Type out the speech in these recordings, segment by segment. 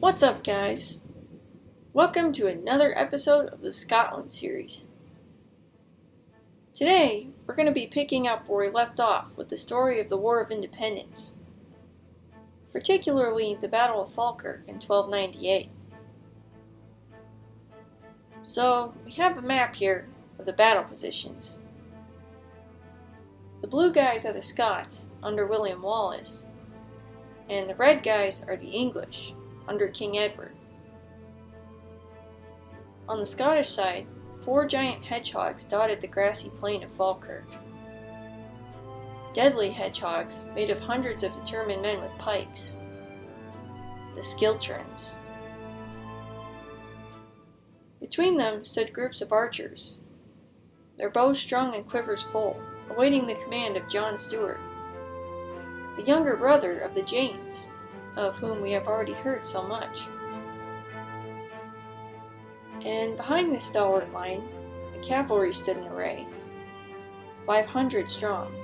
What's up, guys? Welcome to another episode of the Scotland series. Today, we're going to be picking up where we left off with the story of the War of Independence, particularly the Battle of Falkirk in 1298. So, we have a map here of the battle positions. The blue guys are the Scots, under William Wallace, and the red guys are the English, under King Edward. On the Scottish side, 4 giant hedgehogs dotted the grassy plain of Falkirk. Deadly hedgehogs made of hundreds of determined men with pikes. The Skiltrons. Between them stood groups of archers, their bows strung and quivers full, awaiting the command of John Stuart, the younger brother of the James, of whom we have already heard so much. And behind this stalwart line, the cavalry stood in array, 500 strong.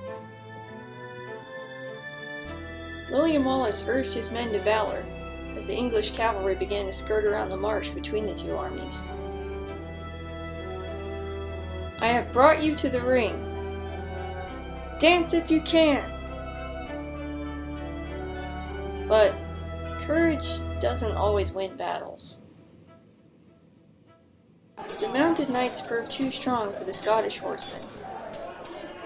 William Wallace urged his men to valor as the English cavalry began to skirt around the marsh between the two armies. "I have brought you to the ring. Dance if you can!" But courage doesn't always win battles. The mounted knights proved too strong for the Scottish horsemen,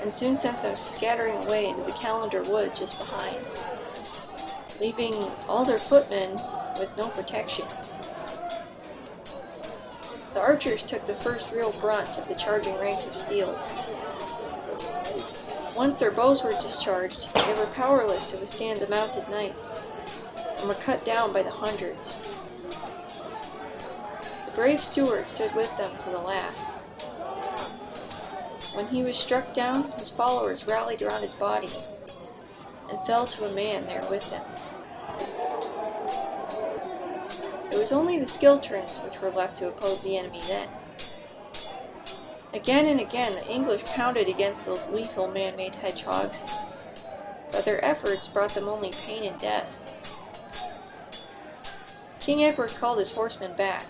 and soon sent them scattering away into the Caerlaverock wood just behind, leaving all their footmen with no protection. The archers took the first real brunt of the charging ranks of steel. Once their bows were discharged, they were powerless to withstand the mounted knights, and were cut down by the hundreds. The brave Stuart stood with them to the last. When he was struck down, his followers rallied around his body, and fell to a man there with him. It was only the Skiltrons which were left to oppose the enemy then. Again and again the English pounded against those lethal man-made hedgehogs, but their efforts brought them only pain and death. King Edward called his horsemen back.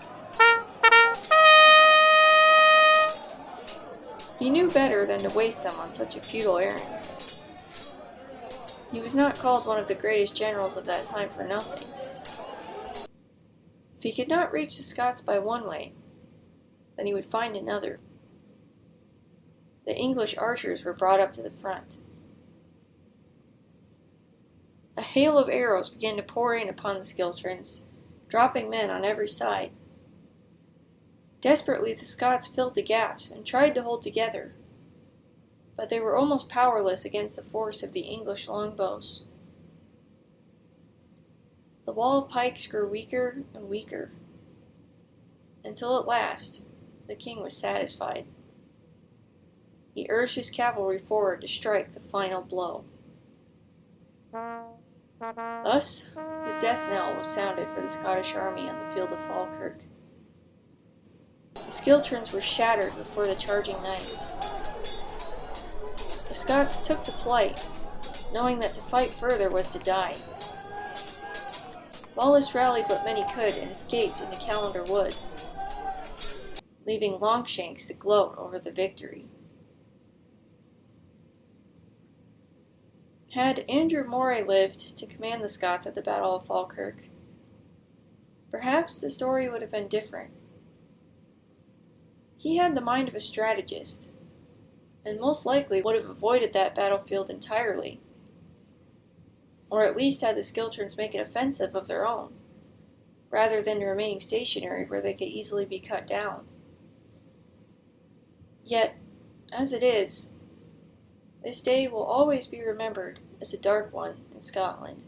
He knew better than to waste them on such a futile errand. He was not called one of the greatest generals of that time for nothing. If he could not reach the Scots by one way, then he would find another. The English archers were brought up to the front. A hail of arrows began to pour in upon the Skiltrons, dropping men on every side. Desperately the Scots filled the gaps and tried to hold together, but they were almost powerless against the force of the English longbows. The wall of pikes grew weaker and weaker, until at last the king was satisfied. He urged his cavalry forward to strike the final blow. Thus, the death knell was sounded for the Scottish army on the field of Falkirk. The Skiltrons were shattered before the charging knights. The Scots took to flight, knowing that to fight further was to die. Wallace rallied what many could and escaped in the Caerlaverock wood, leaving Longshanks to gloat over the victory. Had Andrew Moray lived to command the Scots at the Battle of Falkirk, perhaps the story would have been different. He had the mind of a strategist, and most likely would have avoided that battlefield entirely, or at least had the Skiltrons make an offensive of their own, rather than remaining stationary where they could easily be cut down. Yet, as it is, this day will always be remembered as a dark one in Scotland.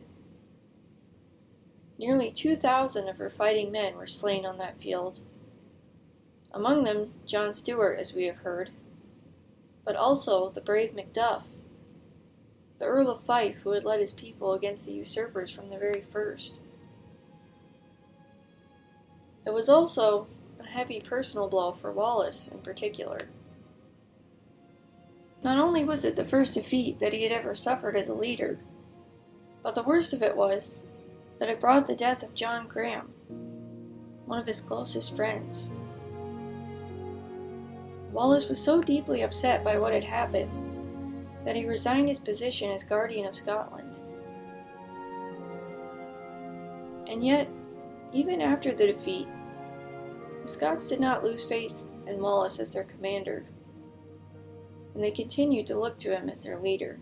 Nearly 2,000 of her fighting men were slain on that field. Among them, John Stuart, as we have heard, but also the brave Macduff, the Earl of Fife, who had led his people against the usurpers from the very first. It was also a heavy personal blow for Wallace in particular. Not only was it the first defeat that he had ever suffered as a leader, but the worst of it was that it brought the death of John Graham, one of his closest friends. Wallace was so deeply upset by what had happened that he resigned his position as Guardian of Scotland. And yet, even after the defeat, the Scots did not lose faith in Wallace as their commander, and they continued to look to him as their leader.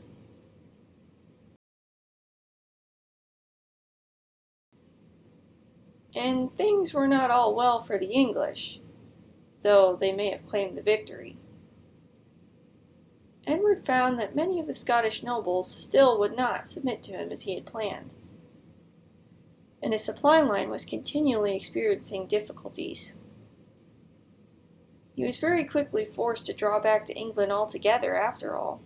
And things were not all well for the English, though they may have claimed the victory. Edward found that many of the Scottish nobles still would not submit to him as he had planned, and his supply line was continually experiencing difficulties. He was very quickly forced to draw back to England altogether, after all.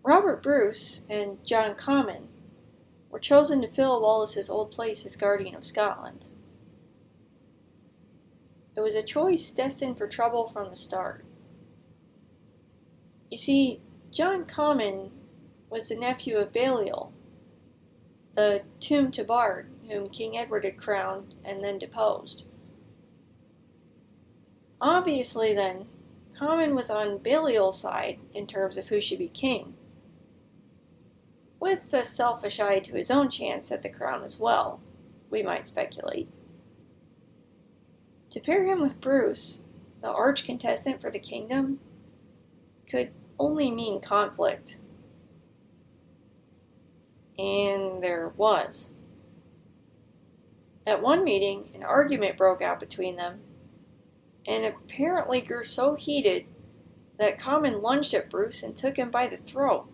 Robert Bruce and John Comyn were chosen to fill Wallace's old place as Guardian of Scotland. It was a choice destined for trouble from the start. You see, John Comyn was the nephew of Balliol, the Tuam Tabard whom King Edward had crowned and then deposed. Obviously, then, Comyn was on Balliol's side in terms of who should be king, with a selfish eye to his own chance at the crown as well, we might speculate. To pair him with Bruce, the arch-contestant for the kingdom, could only mean conflict. And there was. At one meeting, an argument broke out between them, and apparently grew so heated that Comyn lunged at Bruce and took him by the throat.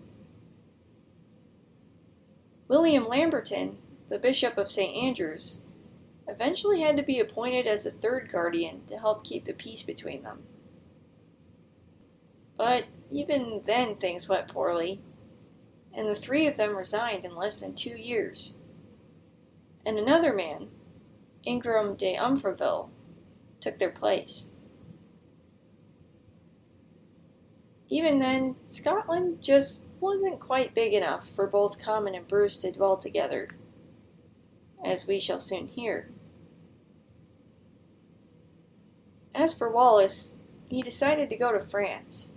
William Lamberton, the Bishop of St. Andrews, eventually had to be appointed as a third guardian to help keep the peace between them. But even then things went poorly, and the three of them resigned in less than 2 years. And another man, Ingram de Umfraville, took their place. Even then, Scotland just wasn't quite big enough for both Comyn and Bruce to dwell together, as we shall soon hear. As for Wallace, he decided to go to France.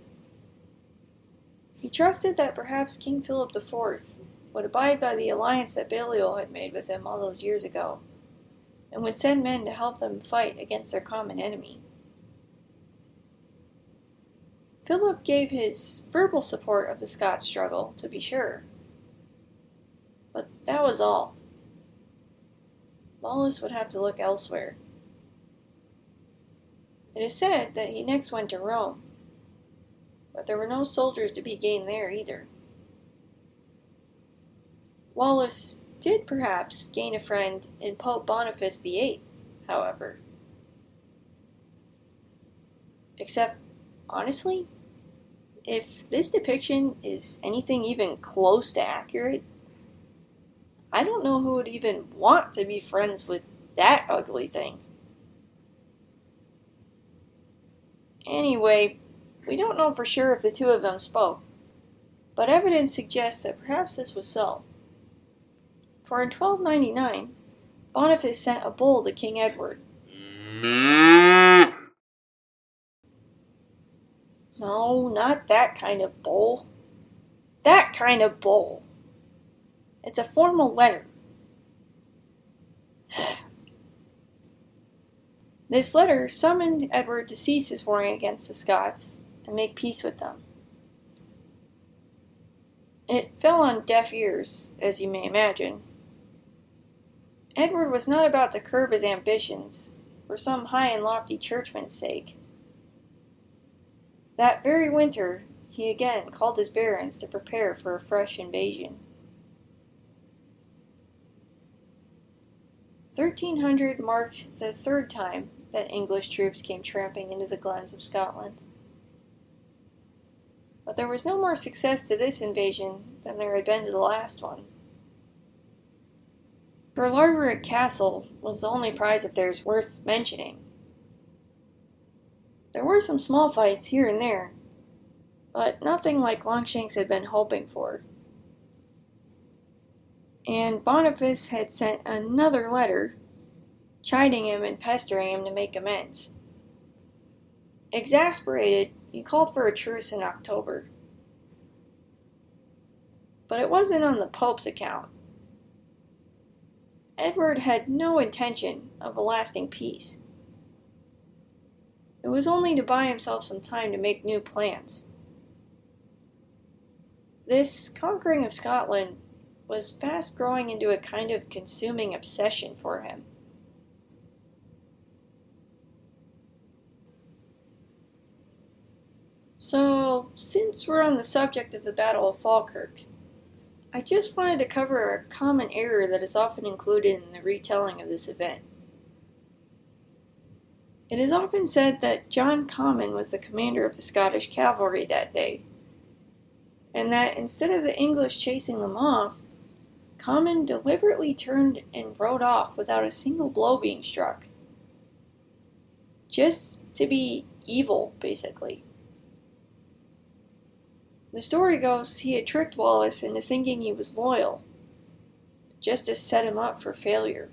He trusted that perhaps King Philip IV would abide by the alliance that Balliol had made with him all those years ago, and would send men to help them fight against their common enemy. Philip gave his verbal support of the Scots struggle, to be sure, but that was all. Wallace would have to look elsewhere. It is said that he next went to Rome, but there were no soldiers to be gained there either. Wallace did perhaps gain a friend in Pope Boniface VIII, however. Except, honestly, if this depiction is anything even close to accurate, I don't know who would even want to be friends with that ugly thing. Anyway, we don't know for sure if the two of them spoke, but evidence suggests that perhaps this was so. For in 1299, Boniface sent a bull to King Edward. No, not that kind of bull. That kind of bull. It's a formal letter. This letter summoned Edward to cease his warring against the Scots and make peace with them. It fell on deaf ears, as you may imagine. Edward was not about to curb his ambitions for some high and lofty churchman's sake. That very winter, he again called his barons to prepare for a fresh invasion. 1300 marked the third time that English troops came tramping into the glens of Scotland. But there was no more success to this invasion than there had been to the last one. Caerlaverock Castle was the only prize of theirs worth mentioning. There were some small fights here and there, but nothing like Longshanks had been hoping for. and Boniface had sent another letter chiding him and pestering him to make amends. Exasperated, he called for a truce in October. But it wasn't on the Pope's account. Edward had no intention of a lasting peace. It was only to buy himself some time to make new plans. This conquering of Scotland was fast growing into a kind of consuming obsession for him. So, since we're on the subject of the Battle of Falkirk, I just wanted to cover a common error that is often included in the retelling of this event. It is often said that John Comyn was the commander of the Scottish cavalry that day, and that instead of the English chasing them off, Comyn deliberately turned and rode off without a single blow being struck. Just to be evil, basically. The story goes he had tricked Wallace into thinking he was loyal, just to set him up for failure.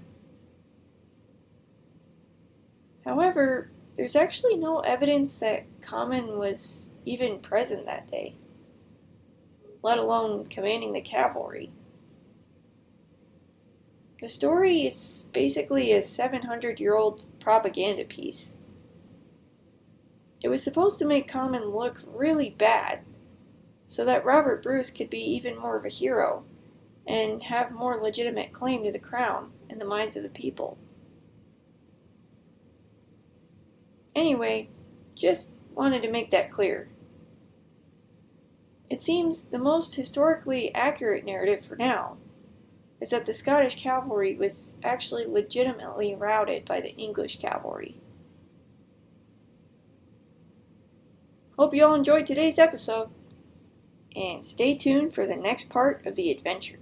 However, there's actually no evidence that Comyn was even present that day, let alone commanding the cavalry. The story is basically a 700-year-old propaganda piece. It was supposed to make Comyn look really bad, so that Robert Bruce could be even more of a hero and have more legitimate claim to the crown in the minds of the people. Anyway, just wanted to make that clear. It seems the most historically accurate narrative for now is that the Scottish cavalry was actually legitimately routed by the English cavalry. Hope you all enjoyed today's episode, and stay tuned for the next part of the adventure.